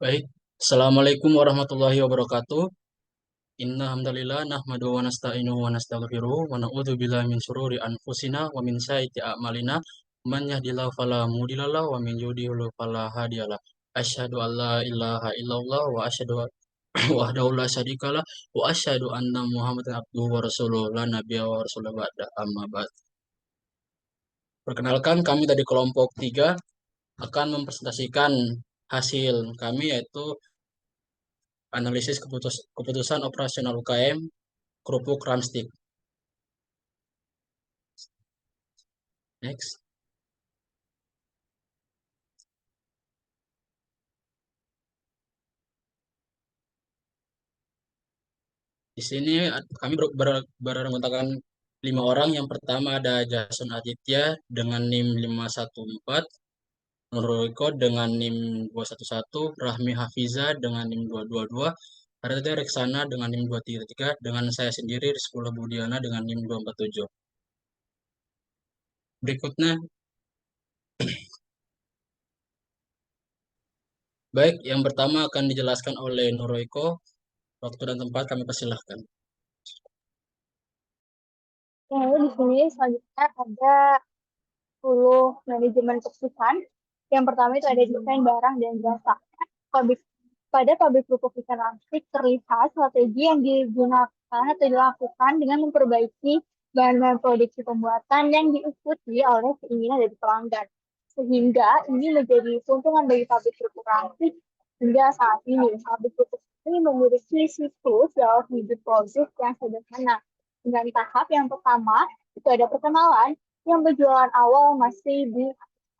Baik, Assalamualaikum warahmatullahi wabarakatuh. Inna hamdalillah nahmadu wa nasta'inuhu wa nastaghfiruh wa na'udzu billahi min syururi anfusina wa min sayyiati a'malina. Man yahdihillahu fala mudhillalah wa min yudhlil fala hadiyalah. Asyhadu an la ilaha illallah wa asyhadu wahdahu la syarikalah wa asyhadu anna Muhammadan abduhu wa rasuluh la nabiyya wa rasulullah ba'da amma ba'd. Perkenalkan kami dari kelompok 3 akan mempresentasikan hasil kami yaitu analisis keputusan operasional UKM kerupuk Ramstik. Next. Di sini kami beranggotakan 5 orang. Yang pertama ada Jason Aditya dengan NIM 514, Nuriko dengan NIM 211, Rahmi Hafiza dengan NIM 222, Raditya Reksana dengan NIM 233, dengan saya sendiri Rizkula Budiana dengan NIM 247. Berikutnya, baik, yang pertama akan dijelaskan oleh Nuriko. Waktu dan tempat kami persilahkan. Lalu di sini selanjutnya ada 10 manajemen keputusan. Yang pertama itu ada desain barang dan jasa. Pada pabrik pupuk ikan Ramstik terlihat strategi yang digunakan atau dilakukan dengan memperbaiki bahan-bahan produksi pembuatan yang diikuti oleh keinginan dari pelanggan. Sehingga ini menjadi keuntungan bagi pabrik pupuk Ramstik hingga saat ini. Pabrik pupuk ini memiliki siklus dalam hidup produk yang sederhana. Dengan tahap yang pertama, itu ada perkenalan, yang penjualan awal masih di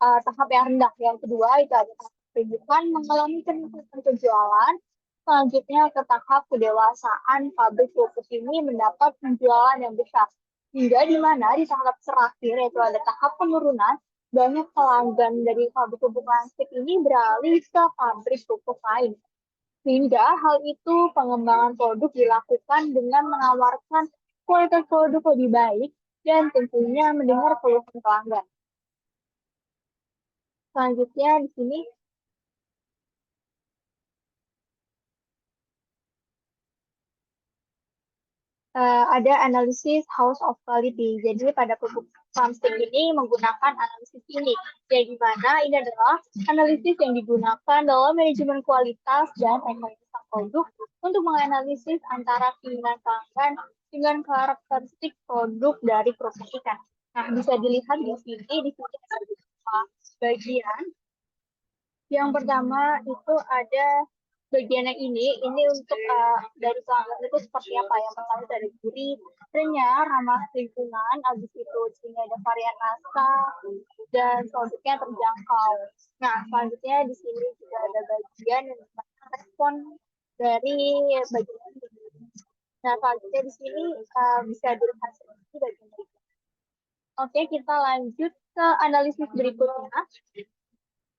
tahap yang rendah. Yang kedua, itu ada tahap penjualan mengalami peningkatan penjualan. Selanjutnya ke tahap kedewasaan, pabrik pupuk ini mendapat penjualan yang besar. Hingga di mana di tahap terakhir, yaitu ada tahap penurunan, banyak pelanggan dari pabrik pupuk plastik ini beralih ke pabrik pupuk lain. Sehingga hal itu pengembangan produk dilakukan dengan menawarkan kualitas produk lebih baik dan tentunya mendengar keluhan pelanggan. Selanjutnya di sini ada analisis House of Quality. Jadi pada pupuk Samsung ini menggunakan analisis ini, yang dimana ini adalah analisis yang digunakan dalam manajemen kualitas dan ekonomi produk untuk menganalisis antara keinginan pelanggan dengan karakteristik produk dari pupuk ikan. Nah, bisa dilihat di sini ada beberapa bagian. Yang pertama itu ada bagian yang ini untuk dari pelanggan itu seperti apa. Yang pertama itu ada gurih, renyah, ramah lingkungan, habis itu di sini ada varian rasa dan produknya terjangkau. Nah, selanjutnya di sini juga ada bagian yang respon dari bagian ini. Nah, selanjutnya di sini bisa dilihat seperti bagian ini. Oke, kita lanjut ke analisis berikutnya,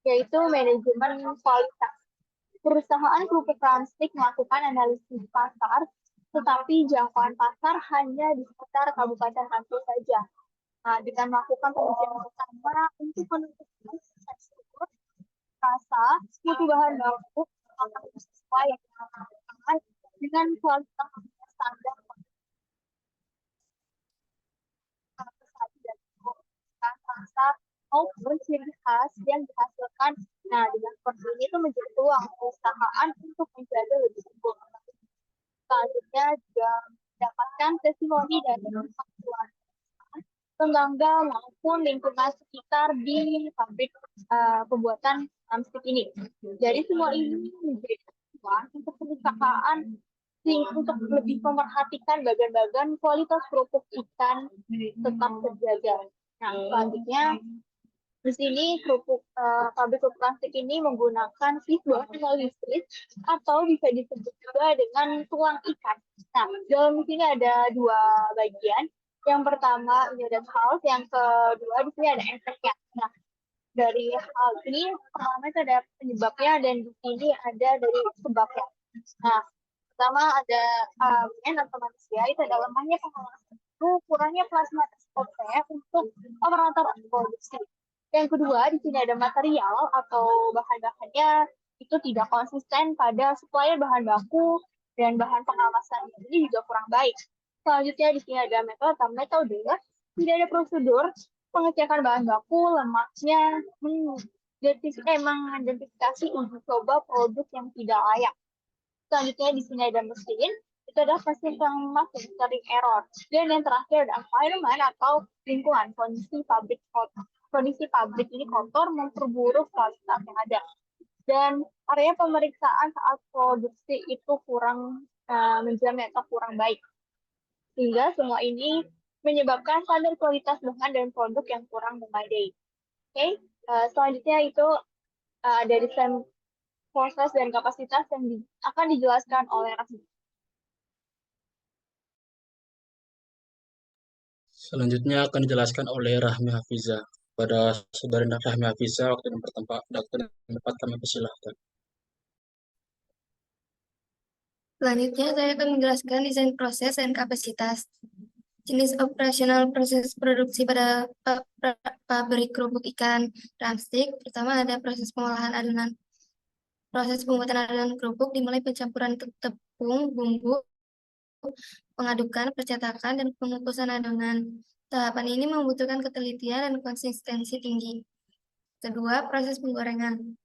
yaitu manajemen kualitas. Perusahaan kerupuk Ramstik melakukan analisis pasar, tetapi jangkauan pasar hanya di sekitar Kabupaten Bantul saja. Nah, dengan melakukan penelitian pertama untuk menentukan tekstur, rasa, mutu bahan baku, apakah sesuai yang dilakukan dengan kualitas standar rasa maupun ciri khas yang dihasilkan. Nah, dengan seperti ini itu menjadi peluang perusahaan untuk menjaga lebih sempurna. Selanjutnya juga mendapatkan testimoni dari keluarga, tetangga maupun lingkungan sekitar di pabrik pembuatan Ramstik ini. Jadi semua ini menjadi peluang untuk perusahaan untuk lebih memperhatikan bagian-bagian kualitas kerupuk ikan tetap terjaga. Nah, selanjutnya di sini pabrik kerupuk plastik ini menggunakan fishbone analisis atau bisa disebut juga dengan tulang ikan. Nah, dalam sini ada dua bagian. Yang pertama ini ada house, yang kedua di sini ada efeknya. Nah, dari hal ini pertama itu ada penyebabnya dan di sini ada dari sebabnya. Nah, pertama ada atau manusia, itu ada lemahnya pengawasan, kurangnya plasma SOP untuk operator produksi. Yang kedua, di sini ada material atau bahan-bahannya, itu tidak konsisten pada supplier bahan baku dan bahan pengawasan ini juga kurang baik. Selanjutnya di sini ada metode. Tidak ada prosedur pengecekan bahan baku, lemaknya, mengidentifikasi uji coba produk yang tidak layak. Selanjutnya di sini ada mesin, itu adalah mesin pengemas dan sering error. Dan yang terakhir ada environment atau lingkungan, kondisi pabrik ini kotor, memperburuk kualitas yang ada. Dan area pemeriksaan saat produksi itu kurang menjamin atau kurang baik. Sehingga semua ini menyebabkan standar kualitas bahan dan produk yang kurang memadai. Oke, selanjutnya itu dari proses dan kapasitas yang akan dijelaskan oleh Rasmi. Selanjutnya akan dijelaskan oleh Rahmi Hafiza. Pada saudari Rahmi Hafiza, waktu tempat kami persilahkan. Selanjutnya, saya akan menjelaskan desain proses dan kapasitas. Jenis operasional proses produksi pada pabrik kerupuk ikan drumstick. Pertama ada proses pengolahan adonan. Proses pembuatan adonan kerupuk dimulai pencampuran tepung, bumbu, pengadukan, percetakan, dan pengukusan adonan. Tahapan ini membutuhkan ketelitian dan konsistensi tinggi. Kedua, proses penggorengan.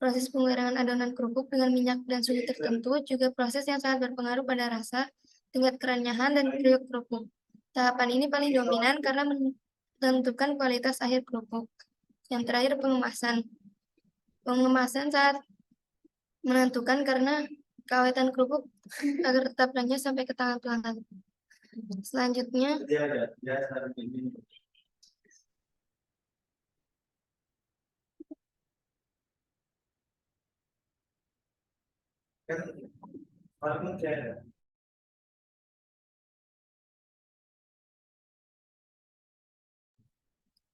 Proses penggorengan adonan kerupuk dengan minyak dan suhu tertentu juga proses yang sangat berpengaruh pada rasa, tingkat kerenyahan, dan kriuk kerupuk. Tahapan ini paling dominan karena menentukan kualitas akhir kerupuk. Yang terakhir, pengemasan. Pengemasan saat menentukan karena keawetan kerupuk agar tetap renyah sampai ke tangan pelanggan. Selanjutnya,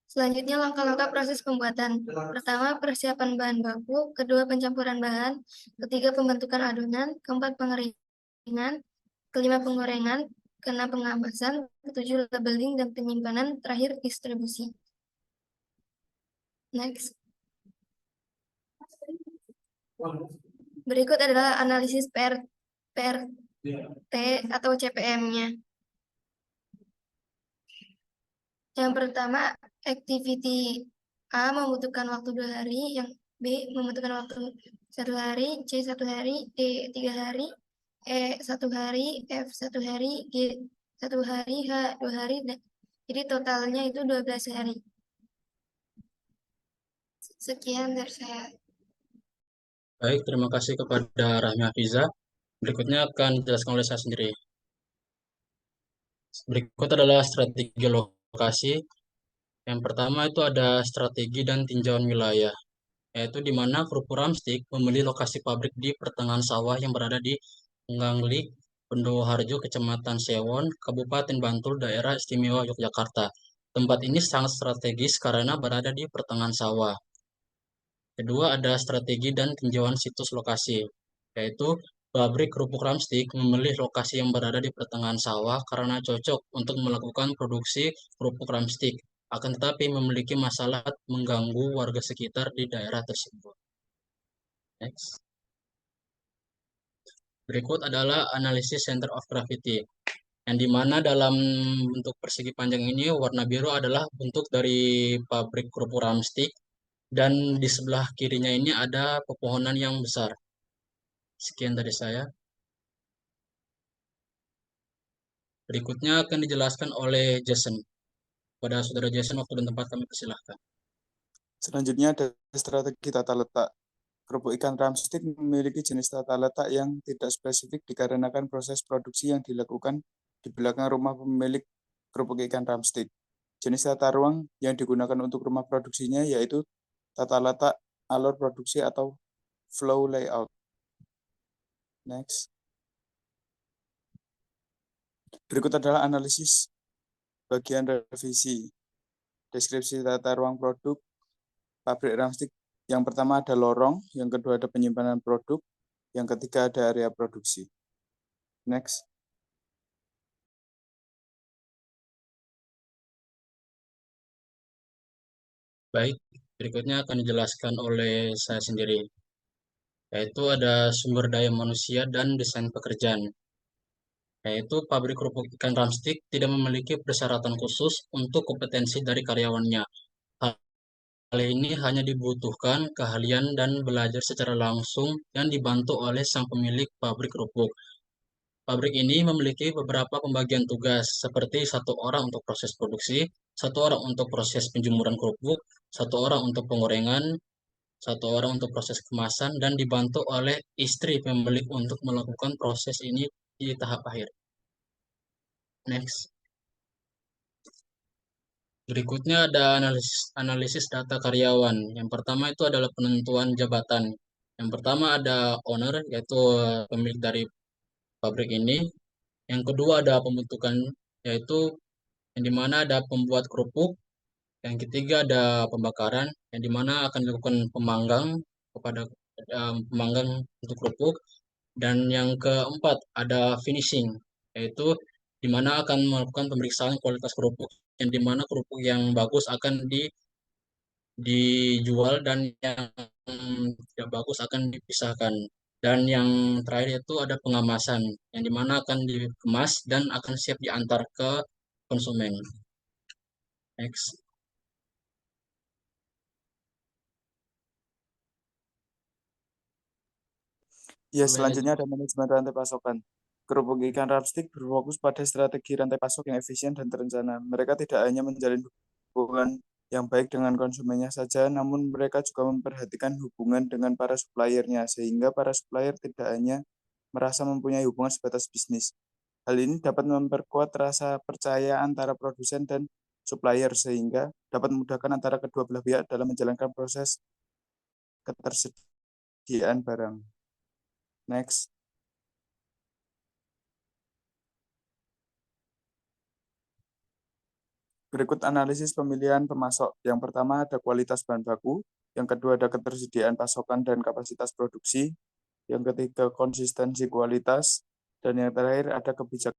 selanjutnya langkah-langkah proses pembuatan. Pertama, persiapan bahan baku. Kedua, pencampuran bahan. Ketiga, pembentukan adonan. Keempat, pengeringan. Kelima, penggorengan. Keenam, pengemasan. Ketujuh, labeling dan penyimpanan. Terakhir, distribusi. Next. Berikut adalah analisis PRT atau CPM-nya. Yang pertama, activity A membutuhkan waktu 2 hari, yang B membutuhkan waktu 1 hari, C 1 hari, D 3 hari, E 1 hari, F 1 hari, G 1 hari, H 2 hari, jadi totalnya itu 12 hari. Sekian dari saya. Baik, terima kasih kepada Rahmi Hafiza. Berikutnya akan dijelaskan oleh saya sendiri. Berikut adalah strategi lokasi. Yang pertama itu ada strategi dan tinjauan wilayah, yaitu di mana Kerupuk Ramstik memilih lokasi pabrik di pertengahan sawah yang berada di Pengganglik, Pendoharjo, Kecamatan Sewon, Kabupaten Bantul, Daerah Istimewa Yogyakarta. Tempat ini sangat strategis karena berada di pertengahan sawah. Kedua, ada strategi dan tinjauan situs lokasi, yaitu pabrik kerupuk Ramstik memilih lokasi yang berada di pertengahan sawah karena cocok untuk melakukan produksi kerupuk Ramstik, akan tetapi memiliki masalah mengganggu warga sekitar di daerah tersebut. Next. Berikut adalah analisis center of gravity, yang dimana dalam bentuk persegi panjang ini warna biru adalah bentuk dari pabrik kerupuk Ramstik, dan di sebelah kirinya ini ada pepohonan yang besar. Sekian dari saya. Berikutnya akan dijelaskan oleh Jason. Pada saudara Jason, waktu dan tempat kami persilahkan. Selanjutnya ada strategi tata letak. Kerupuk ikan drumstick memiliki jenis tata letak yang tidak spesifik dikarenakan proses produksi yang dilakukan di belakang rumah pemilik kerupuk ikan drumstick. Jenis tata ruang yang digunakan untuk rumah produksinya yaitu tata letak alur produksi atau flow layout. Next. Berikut adalah analisis bagian revisi. Deskripsi tata ruang produk pabrik drumstick. Yang pertama ada lorong, yang kedua ada penyimpanan produk, yang ketiga ada area produksi. Next. Baik, berikutnya akan dijelaskan oleh saya sendiri. yaitu ada sumber daya manusia dan desain pekerjaan. Yaitu pabrik kerupuk ikan Ramstik tidak memiliki persyaratan khusus untuk kompetensi dari karyawannya. Hal ini hanya dibutuhkan keahlian dan belajar secara langsung yang dibantu oleh sang pemilik pabrik kerupuk. Pabrik ini memiliki beberapa pembagian tugas, seperti satu orang untuk proses produksi, satu orang untuk proses penjemuran kerupuk, satu orang untuk penggorengan, satu orang untuk proses kemasan, dan dibantu oleh istri pemilik untuk melakukan proses ini di tahap akhir. Next. Berikutnya ada analisis data karyawan. Yang pertama itu adalah penentuan jabatan. Yang pertama ada owner, yaitu pemilik dari pabrik ini. Yang kedua ada pembentukan, yaitu yang dimana ada pembuat kerupuk. Yang ketiga ada pembakaran, yang dimana akan dilakukan pemanggang kepada pemanggang untuk kerupuk. Dan yang keempat ada finishing, yaitu di mana akan melakukan pemeriksaan kualitas kerupuk, yang dimana kerupuk yang bagus akan dijual dan yang tidak bagus akan dipisahkan. Dan yang terakhir itu ada pengemasan, yang dimana akan dikemas dan akan siap diantar ke konsumen. Next. Ya, selanjutnya ada manajemen rantai pasokan. Kerupuk ikan Ramstik berfokus pada strategi rantai pasok yang efisien dan terencana. Mereka tidak hanya menjalin hubungan yang baik dengan konsumennya saja, namun mereka juga memperhatikan hubungan dengan para suppliernya, sehingga para supplier tidak hanya merasa mempunyai hubungan sebatas bisnis. Hal ini dapat memperkuat rasa percaya antara produsen dan supplier, sehingga dapat memudahkan antara kedua belah pihak dalam menjalankan proses ketersediaan barang. Next. Berikut analisis pemilihan pemasok. Yang pertama ada kualitas bahan baku, yang kedua ada ketersediaan pasokan dan kapasitas produksi, yang ketiga konsistensi kualitas, dan yang terakhir ada kebijakan.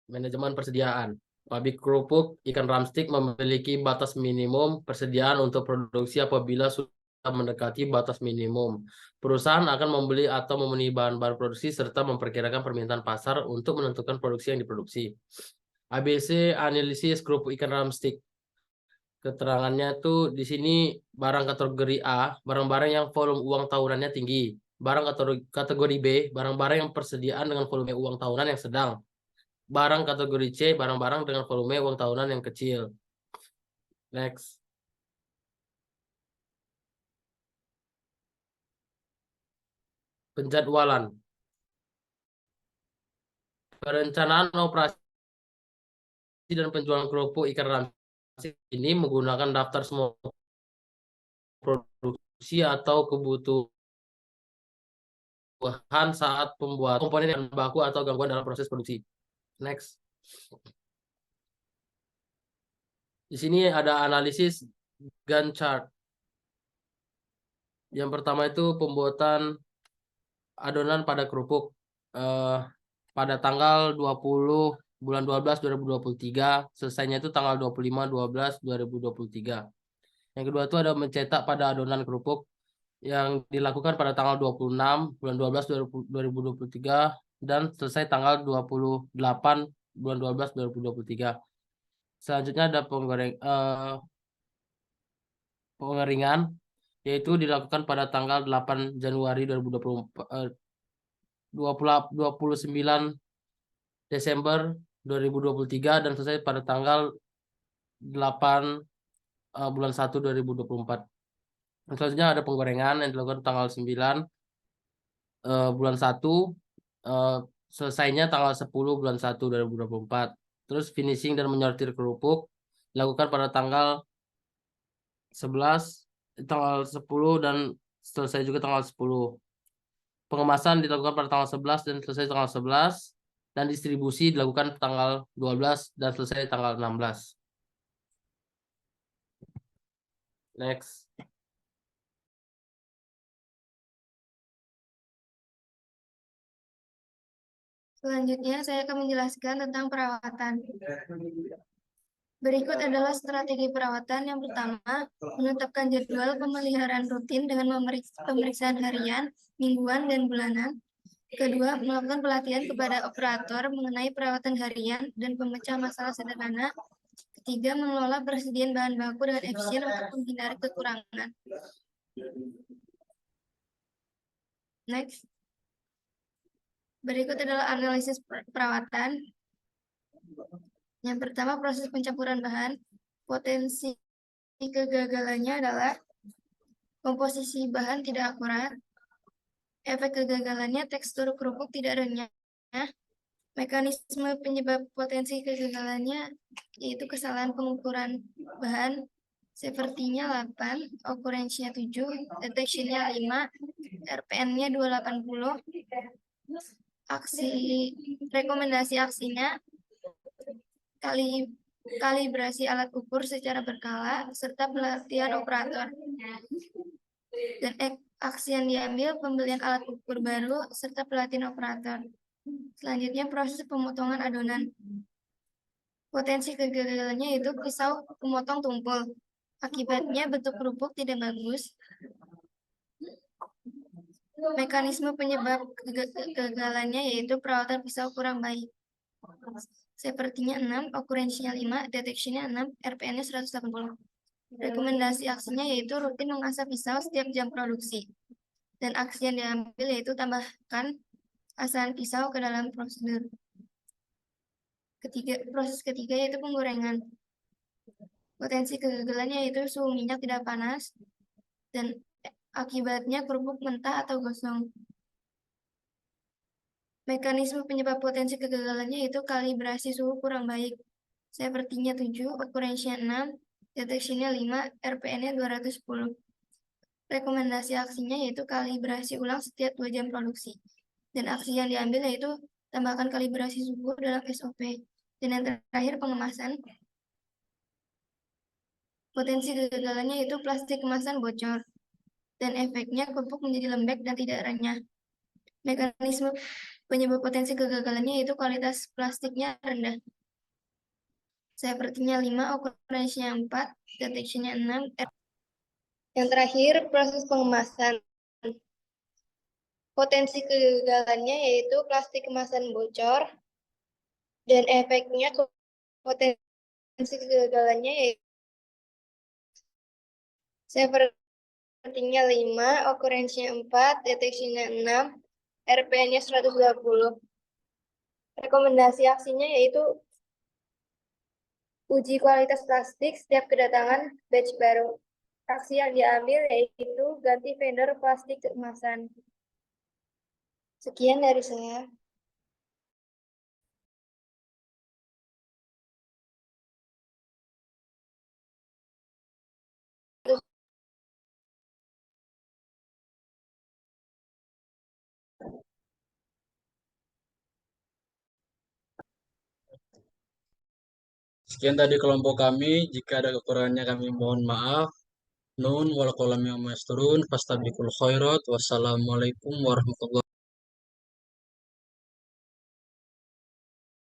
Manajemen persediaan. Pabrik kerupuk ikan Ramstik memiliki batas minimum persediaan untuk produksi apabila sudah mendekati batas minimum. Perusahaan akan membeli atau memenuhi bahan-bahan produksi serta memperkirakan permintaan pasar untuk menentukan produksi yang diproduksi. ABC analisis kerupuk ikan Ramstik. Keterangannya tuh di sini barang kategori A, barang-barang yang volume uang tahunannya tinggi. Barang kategori B, barang-barang yang persediaan dengan volume uang tahunan yang sedang. Barang kategori C, barang-barang dengan volume uang tahunan yang kecil. Next. Penjadwalan. Perencanaan operasi dan penjualan kerupuk ikan Ramstik ini menggunakan daftar semua produksi atau kebutuhan saat pembuat komponen yang baku atau gangguan dalam proses produksi. Next. Di sini ada analisis Gantt chart. Yang pertama itu pembuatan adonan pada kerupuk pada tanggal 20 bulan 12 2023, selesainya itu tanggal 25 12 2023. Yang kedua itu ada mencetak pada adonan kerupuk yang dilakukan pada tanggal 26 bulan 12 2023 dan selesai tanggal 28 bulan 12 2023. Selanjutnya ada pengeringan, yaitu dilakukan pada tanggal 8 Januari 2024, 29 Desember 2023 dan selesai pada tanggal 8 bulan 1 2024. Dan selanjutnya ada penggorengan yang dilakukan tanggal 9 bulan 1, selesainya tanggal 10 bulan 1 2024. Terus finishing dan menyortir kerupuk dilakukan pada tanggal 10 dan selesai juga tanggal 10. Pengemasan dilakukan pada tanggal 11 dan selesai tanggal 11. Dan distribusi dilakukan tanggal 12 dan selesai tanggal 16. Next. Selanjutnya, saya akan menjelaskan tentang perawatan. Berikut adalah strategi perawatan. Yang pertama, menetapkan jadwal pemeliharaan rutin dengan pemeriksaan harian, mingguan, dan bulanan. Kedua, melakukan pelatihan kepada operator mengenai perawatan harian dan pemecah masalah sederhana. Ketiga, mengelola persediaan bahan baku dengan efisien untuk menghindari kekurangan. Next. Berikut adalah analisis perawatan. Yang pertama, proses pencampuran bahan. Potensi kegagalannya adalah komposisi bahan tidak akurat. Efek kegagalannya, tekstur kerupuk tidak renyah. Mekanisme penyebab potensi kegagalannya yaitu kesalahan pengukuran bahan, sepertinya 8, okurensinya 7, detection-nya 5, RPN-nya 280. Rekomendasi aksinya, kalibrasi alat ukur secara berkala, serta pelatihan operator. Dan aksi yang diambil, pembelian alat ukur baru, serta pelatihan operator. Selanjutnya, proses pemotongan adonan. Potensi kegagalannya yaitu pisau pemotong tumpul. Akibatnya bentuk kerupuk tidak bagus. Mekanisme penyebab kegagalannya yaitu perawatan pisau kurang baik. Sepertinya 6, okurensinya 5, detection-nya 6, RPN-nya 180. Rekomendasi aksinya yaitu rutin mengasah pisau setiap jam produksi. Dan aksi yang diambil yaitu tambahkan asahan pisau ke dalam prosedur. Proses ketiga yaitu penggorengan. Potensi kegagalannya yaitu suhu minyak tidak panas dan akibatnya kerupuk mentah atau gosong. Mekanisme penyebab potensi kegagalannya yaitu kalibrasi suhu kurang baik. Sepertinya 7, okurensinya 6, detection-nya 5, RPN-nya 210. Rekomendasi aksinya yaitu kalibrasi ulang setiap 2 jam produksi. Dan aksi yang diambil yaitu tambahkan kalibrasi suhu dalam SOP. Dan yang terakhir, pengemasan. Potensi kegagalannya yaitu plastik kemasan bocor. Dan efeknya kerupuk menjadi lembek dan tidak renyah. Mekanisme penyebab potensi kegagalannya yaitu kualitas plastiknya rendah. Sepertinya 5, okurensinya 4, detection-nya 6. Yang terakhir, proses pengemasan. Potensi kegagalannya yaitu plastik kemasan bocor, dan efeknya potensi kegagalannya yaitu sepertinya 5, okurensinya 4, detection-nya 6, RPN-nya 120. Rekomendasi aksinya yaitu uji kualitas plastik setiap kedatangan batch baru. Aksi yang diambil yaitu ganti vendor plastik kemasan. Sekian dari saya. Sekian tadi kelompok kami. Jika ada kekurangannya kami mohon maaf. Nun wal qalam yasturun fastabiqul khairat. Wassalamualaikum warahmatullahi